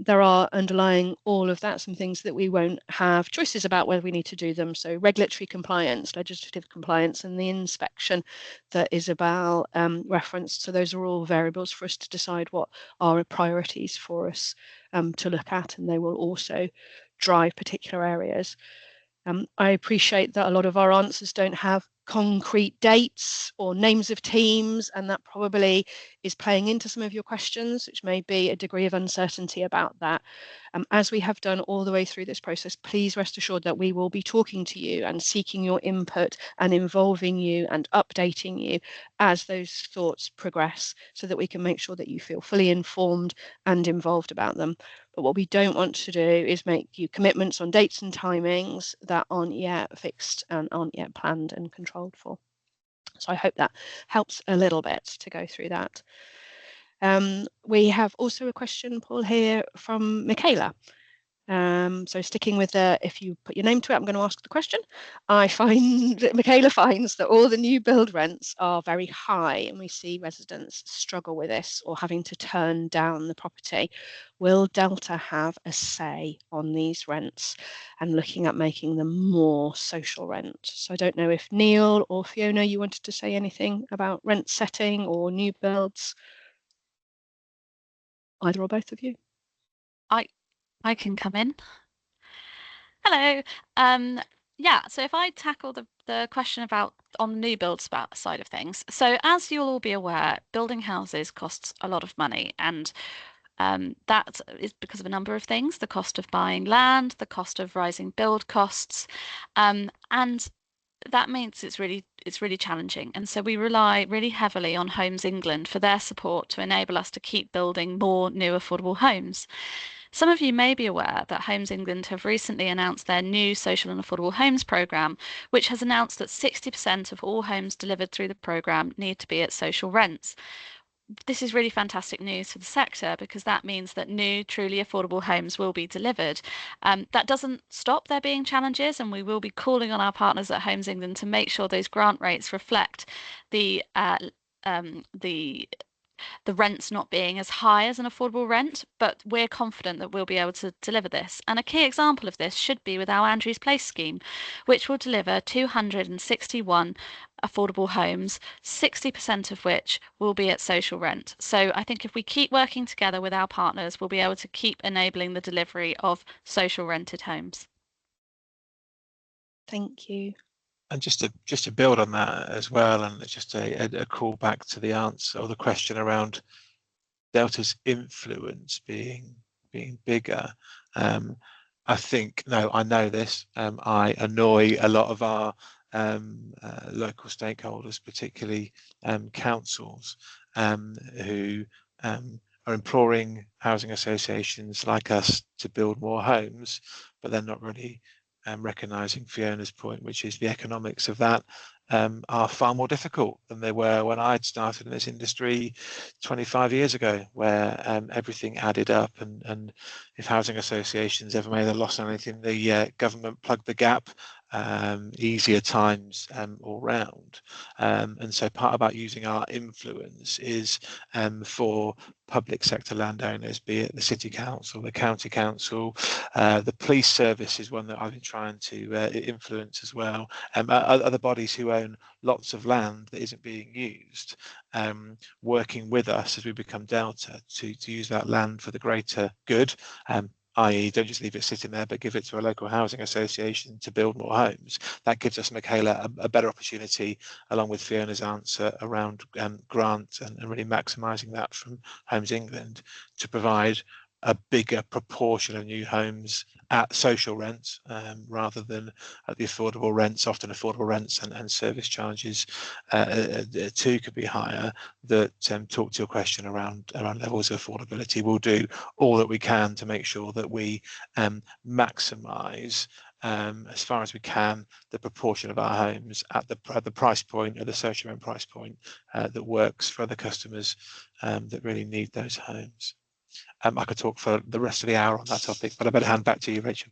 [SPEAKER 15] There are underlying all of that some things that we won't have choices about whether we need to do them. So regulatory compliance, legislative compliance, and the inspection that Isabel referenced. So those are all variables for us to decide what are priorities for us to look at, and they will also drive particular areas. I appreciate that a lot of our answers don't have concrete dates or names of teams, and that probably is playing into some of your questions, which may be a degree of uncertainty about that. As we have done all the way through this process, please rest assured that we will be talking to you and seeking your input and involving you and updating you as those thoughts progress, so that we can make sure that you feel fully informed and involved about them. But what we don't want to do is make you commitments on dates and timings that aren't yet fixed and aren't yet planned and controlled for. So I hope that helps a little bit to go through that. We have also a question, Paul, here from Michaela. So sticking with if you put your name to it, I'm going to ask the question. I find that Michaela finds that all the new build rents are very high, and we see residents struggle with this or having to turn down the property. Will Delta have a say on these rents and looking at making them more social rent? So I don't know if Neil or Fiona, you wanted to say anything about rent setting or new builds. Either or both of you.
[SPEAKER 16] I can come in. Hello. Yeah, so if I tackle the question about on the new build side of things. So as you'll all be aware, building houses costs a lot of money, and that is because of a number of things: the cost of buying land, the cost of rising build costs, and that means it's really challenging. And so we rely really heavily on Homes England for their support to enable us to keep building more new affordable homes. Some of you may be aware that Homes England have recently announced their new Social and Affordable Homes programme, which has announced that 60% of all homes delivered through the programme need to be at social rents. This is really fantastic news for the sector, because that means that new, truly affordable homes will be delivered. That doesn't stop there being challenges, and we will be calling on our partners at Homes England to make sure those grant rates reflect the rents not being as high as an affordable rent, but we're confident that we'll be able to deliver this. And a key example of this should be with our Andrews Place scheme, which will deliver 261 affordable homes, 60% of which will be at social rent. So I think if we keep working together with our partners, we'll be able to keep enabling the delivery of social rented homes.
[SPEAKER 15] Thank you.
[SPEAKER 1] And just to build on that as well, and just a call back to the answer or the question around Delta's influence being bigger. I think, no, I know this. I annoy a lot of our local stakeholders, particularly councils, who are imploring housing associations like us to build more homes, but they're not really recognising Fiona's point, which is the economics of that are far more difficult than they were when I'd started in this industry 25 years ago, where everything added up, and if housing associations ever made a loss on anything, the government plugged the gap. Easier times all round, and so part about using our influence is for public sector landowners, be it the city council, the county council, the police service is one that I've been trying to influence as well. Other bodies who own lots of land that isn't being used, working with us as we become Delta to use that land for the greater good. I.e. don't just leave it sitting there, but give it to a local housing association to build more homes. That gives us, Michaela, a better opportunity, along with Fiona's answer around grant and really maximising that from Homes England, to provide a bigger proportion of new homes at social rents rather than at the affordable rents. Often affordable rents and service charges too could be higher. That talk to your question around levels of affordability. We'll do all that we can to make sure that we maximise as far as we can the proportion of our homes at the price point, at the social rent price point that works for the customers that really need those homes. I could talk for the rest of the hour on that topic, but I better hand back to you, Rachel.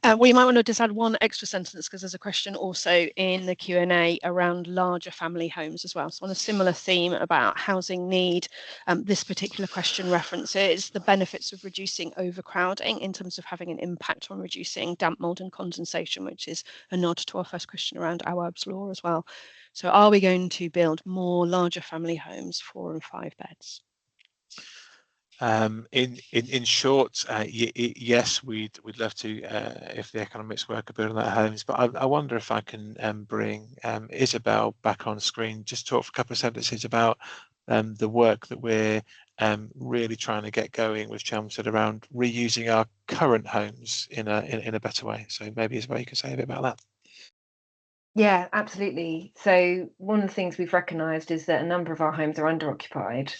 [SPEAKER 15] Well, you might want to just add one extra sentence, because there's a question also in the Q&A around larger family homes as well. So on a similar theme about housing need, this particular question references the benefits of reducing overcrowding in terms of having an impact on reducing damp, mould and condensation, which is a nod to our first question around Awaab's law as well. So are we going to build more larger family homes, 4 and 5 beds?
[SPEAKER 1] In short, yes, we'd love to if the economics work of building that homes. But I wonder if I can bring Isabel back on screen, just talk for a couple of sentences about the work that we're really trying to get going with Chelmsford around reusing our current homes in a better way. So maybe Isabel, you can say a bit about that.
[SPEAKER 14] Yeah, absolutely. So one of the things we've recognised is that a number of our homes are underoccupied.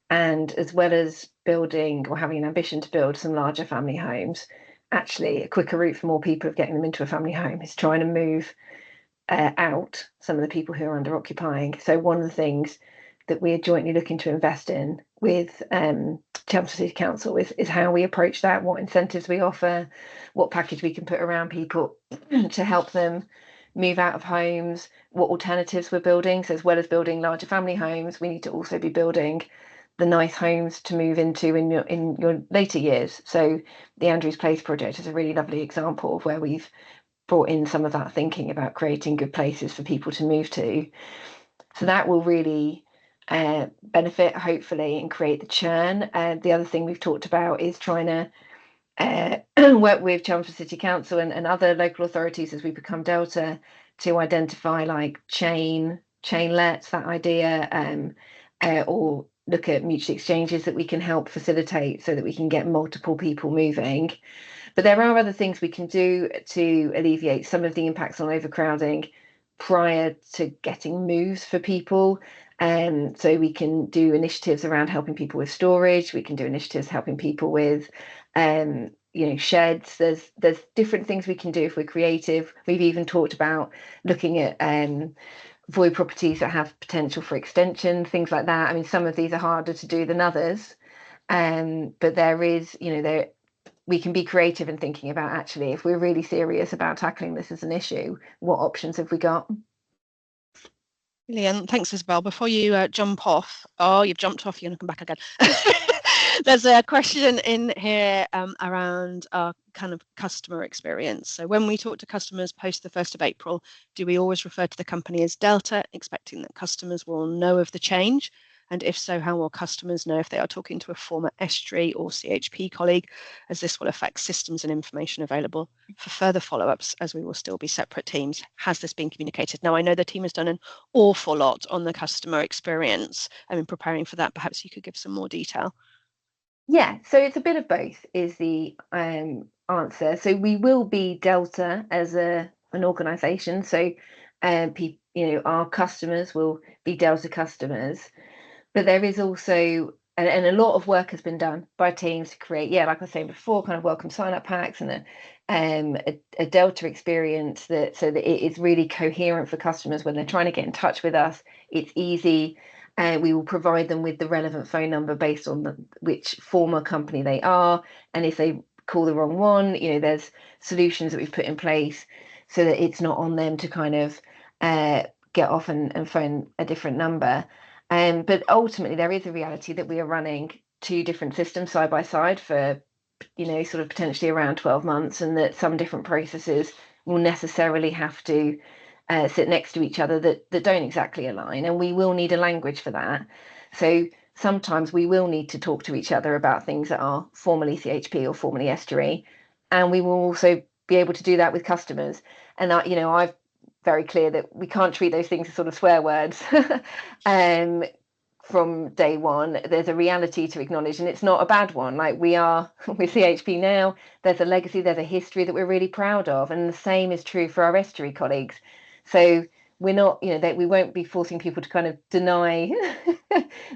[SPEAKER 14] And as well as building or having an ambition to build some larger family homes, actually a quicker route for more people of getting them into a family home is trying to move out some of the people who are under occupying. So one of the things that we're jointly looking to invest in with Chelmsford City Council is how we approach that, what incentives we offer, what package we can put around people to help them move out of homes, what alternatives we're building. So as well as building larger family homes, we need to also be building the nice homes to move into in your later years. So the Andrews Place project is a really lovely example of where we've brought in some of that thinking about creating good places for people to move to. So that will really benefit, hopefully, and create the churn. The other thing we've talked about is trying to work with Chelmsford City Council and other local authorities as we become Delta to identify like chain lets, that idea, or look at mutual exchanges that we can help facilitate so that we can get multiple people moving. But there are other things we can do to alleviate some of the impacts on overcrowding prior to getting moves for people. So we can do initiatives around helping people with storage. We can do initiatives helping people with sheds. There's different things we can do if we're creative. We've even talked about looking at void properties that have potential for extension, things like that. I mean, some of these are harder to do than others, but there is, we can be creative in thinking about, actually, if we're really serious about tackling this as an issue, what options have we got?
[SPEAKER 15] Brilliant. Thanks, Isabel. Before you jump off, you've jumped off, you're going to come back again. There's a question in here around our kind of customer experience. So when we talk to customers post the 1st of April, do we always refer to the company as Delta, expecting that customers will know of the change? And if so, how will customers know if they are talking to a former Estuary or CHP colleague, as this will affect systems and information available for further follow-ups, as we will still be separate teams? Has this been communicated? Now, I know the team has done an awful lot on the customer experience. In preparing for that, perhaps you could give some more detail.
[SPEAKER 14] Yeah, so it's a bit of both is the answer. So we will be Delta as an organisation. So our customers will be Delta customers. But there is also and a lot of work has been done by teams to create, like I was saying before, kind of welcome sign-up packs and a Delta experience so that it is really coherent for customers when they're trying to get in touch with us. It's easy. We will provide them with the relevant phone number based on which former company they are, and if they call the wrong one, there's solutions that we've put in place so that it's not on them to kind of get off and phone a different number. But ultimately, there is a reality that we are running two different systems side by side for, sort of potentially around 12 months, and that some different processes will necessarily have to sit next to each other that don't exactly align, and we will need a language for that. So sometimes we will need to talk to each other about things that are formerly CHP or formerly Estuary, and we will also be able to do that with customers. And I've very clear that we can't treat those things as sort of swear words from day one. There's a reality to acknowledge, and it's not a bad one. Like, we are with CHP now, there's a legacy, there's a history that we're really proud of, and the same is true for our Estuary colleagues. So we're not, that we won't be forcing people to kind of deny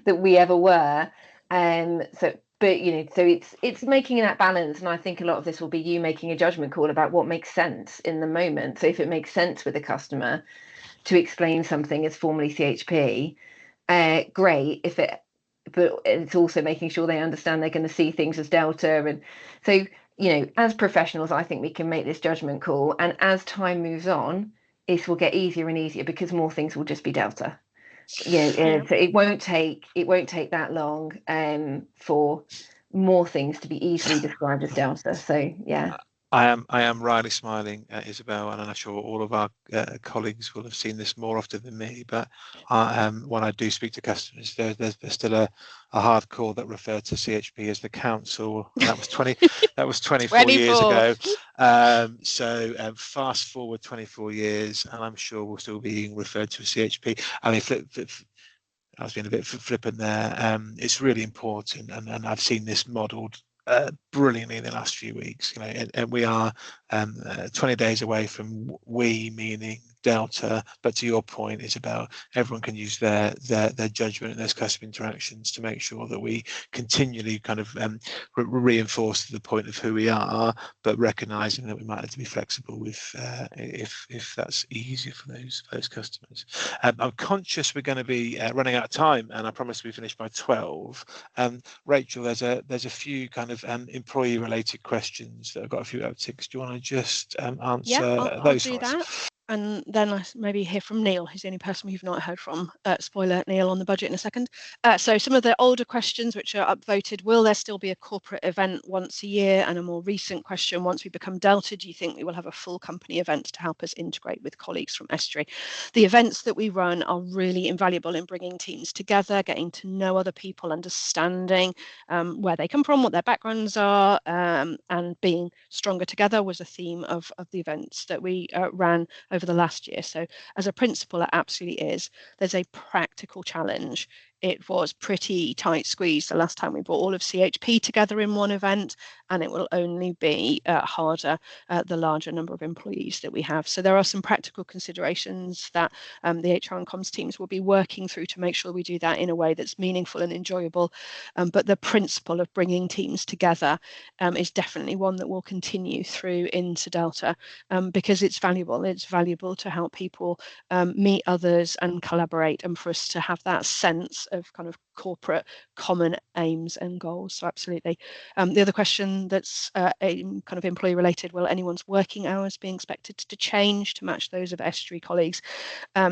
[SPEAKER 14] that we ever were. So it's making that balance, and I think a lot of this will be you making a judgment call about what makes sense in the moment. So if it makes sense with the customer to explain something as formerly CHP, great. But it's also making sure they understand they're going to see things as Delta. And so, as professionals, I think we can make this judgment call, and as time moves on, this will get easier and easier because more things will just be Delta. So it won't take that long for more things to be easily described as Delta. So yeah.
[SPEAKER 1] I am wryly smiling, Isabel, and I'm sure all of our colleagues will have seen this more often than me. But when I do speak to customers, there's still a hard core that refer to CHP as the council, and that was 24 years ago. So fast forward 24 years, and I'm sure we're still being referred to as CHP. I mean, I was being a bit flippant there. It's really important, and I've seen this modelled brilliantly in the last few weeks. And we are 20 days away from we, meaning Delta, but to your point, it's about everyone can use their judgment in those customer interactions to make sure that we continually kind of reinforce the point of who we are, but recognizing that we might have to be flexible with if that's easier for those customers. I'm conscious we're going to be running out of time, and I promise we finish by 12. Rachel, there's a few kind of employee related questions that I've got a few upticks. Do you want to just answer those?
[SPEAKER 15] I'll do that. And then I maybe hear from Neil, who's the only person we've not heard from. Spoiler, Neil, on the budget in a second. So some of the older questions which are upvoted: will there still be a corporate event once a year? And a more recent question: once we become Delta, do you think we will have a full company event to help us integrate with colleagues from Estuary? The events that we run are really invaluable in bringing teams together, getting to know other people, understanding where they come from, what their backgrounds are, and being stronger together was a theme of the events that we ran over the last year. So as a principle, it absolutely is. There's a practical challenge. It was pretty tight squeeze the last time we brought all of CHP together in one event, and it will only be harder the larger number of employees that we have. So there are some practical considerations that the HR and comms teams will be working through to make sure we do that in a way that's meaningful and enjoyable. But the principle of bringing teams together is definitely one that will continue through into Delta, because it's valuable. It's valuable to help people meet others and collaborate, and for us to have that sense of kind of corporate common aims and goals. So absolutely. The other question that's kind of employee related: will anyone's working hours be expected to change to match those of Estuary colleagues?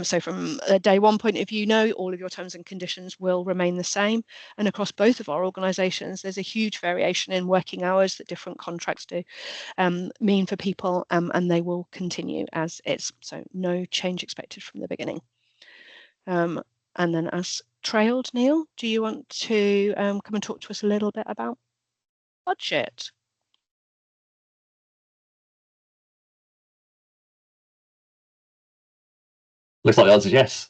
[SPEAKER 15] So from a day one point of view, no, all of your terms and conditions will remain the same. And across both of our organisations, there's a huge variation in working hours that different contracts do mean for people, and they will continue as is. So no change expected from the beginning. And then as trailed, Neil, do you want to come and talk to us a little bit about budget?
[SPEAKER 11] Looks like the answer is yes.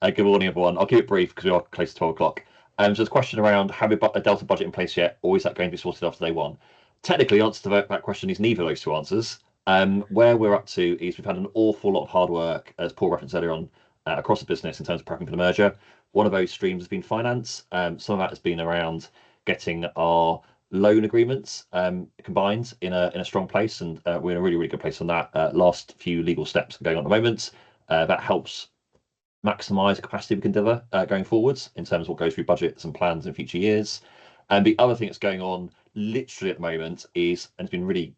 [SPEAKER 11] Good morning, everyone. I'll keep it brief because we are close to 12 o'clock. So there's a question around: have we got a Delta budget in place yet, or is that going to be sorted after day one? Technically, the answer to that question is neither of those two answers. Where we're up to is we've had an awful lot of hard work, as Paul referenced earlier on, across the business in terms of prepping for the merger. One of those streams has been finance. Some of that has been around getting our loan agreements combined in a strong place, and we're in a really good place on that. Last few legal steps going on at the moment. That helps maximise the capacity we can deliver going forwards in terms of what goes through budgets and plans in future years. And the other thing that's going on literally at the moment is, and it's been really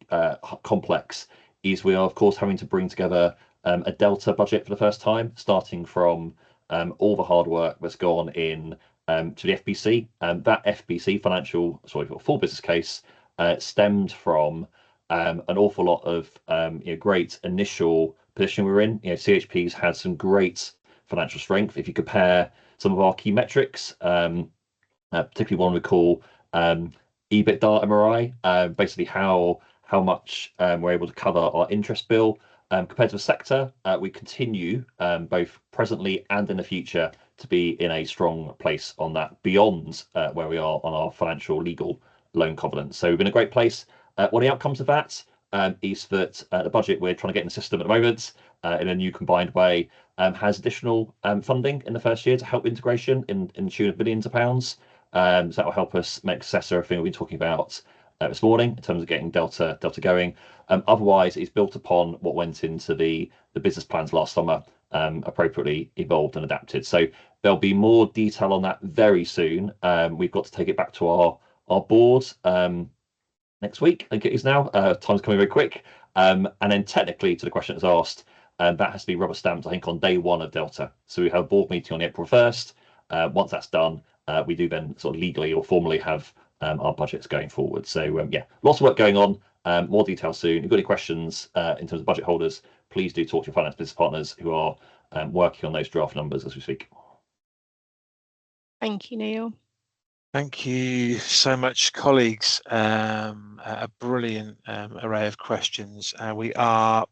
[SPEAKER 11] complex, is we are of course having to bring together a Delta budget for the first time, starting from all the hard work that's gone in to the FBC. That FBC full business case stemmed from an awful lot of great initial position we were in. CHP's had some great financial strength. If you compare some of our key metrics, particularly one we call EBITDA MRI, basically how much we're able to cover our interest bill. Compared to the sector, we continue both presently and in the future to be in a strong place on that, beyond where we are on our financial legal loan covenants. So we've been in a great place. One of the outcomes of that is that the budget we're trying to get in the system at the moment in a new combined way has additional funding in the first year to help integration in the tune of millions of pounds. So that will help us make success of everything we've been talking about this morning in terms of getting Delta going. Otherwise, it's built upon what went into the business plans last summer, appropriately evolved and adapted. So there'll be more detail on that very soon. We've got to take it back to our board next week, I think it is now. Time's coming very quick. And then technically, to the question that's asked, that has to be rubber stamped, I think, on day one of Delta. So we have a board meeting on April 1st. Once that's done, we do then sort of legally or formally have our budgets going forward. So yeah, lots of work going on. More detail soon. If you've got any questions in terms of budget holders, please do talk to your finance business partners who are working on those draft numbers as we speak.
[SPEAKER 15] Thank you, Neil.
[SPEAKER 1] Thank you so much, colleagues. A brilliant array of questions. We are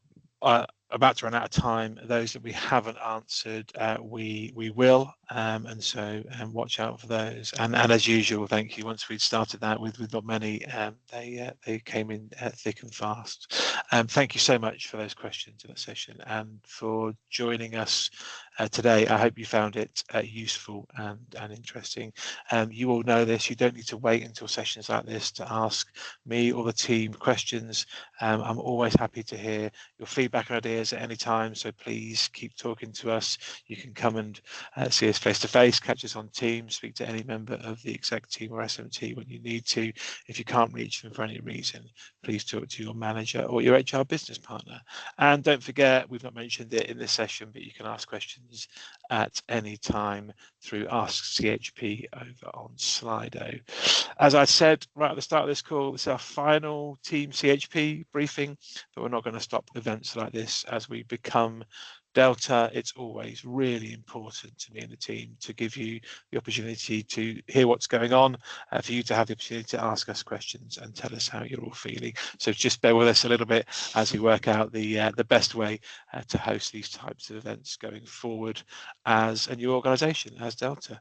[SPEAKER 1] about to run out of time. Those that we haven't answered, we will, and so watch out for those. And as usual, thank you. Once we'd started that with not many, they came in thick and fast. Thank you so much for those questions in that session and for joining us today. I hope you found it useful and interesting. You all know this. You don't need to wait until sessions like this to ask me or the team questions. I'm always happy to hear your feedback and ideas at any time, so please keep talking to us. You can come and see us face to face, catch us on Teams, speak to any member of the exec team or SMT when you need to. If you can't reach them for any reason, please talk to your manager or your HR business partner. And don't forget, we've not mentioned it in this session, but you can ask questions at any time through Ask CHP over on Slido. As I said right at the start of this call, this is our final Team CHP briefing, but we're not going to stop events like this as we become Delta. It's always really important to me and the team to give you the opportunity to hear what's going on, for you to have the opportunity to ask us questions and tell us how you're all feeling. So just bear with us a little bit as we work out the best way to host these types of events going forward as a new organisation, as Delta.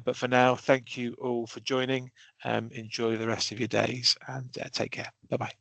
[SPEAKER 1] But for now, thank you all for joining. Enjoy the rest of your days and take care. Bye-bye.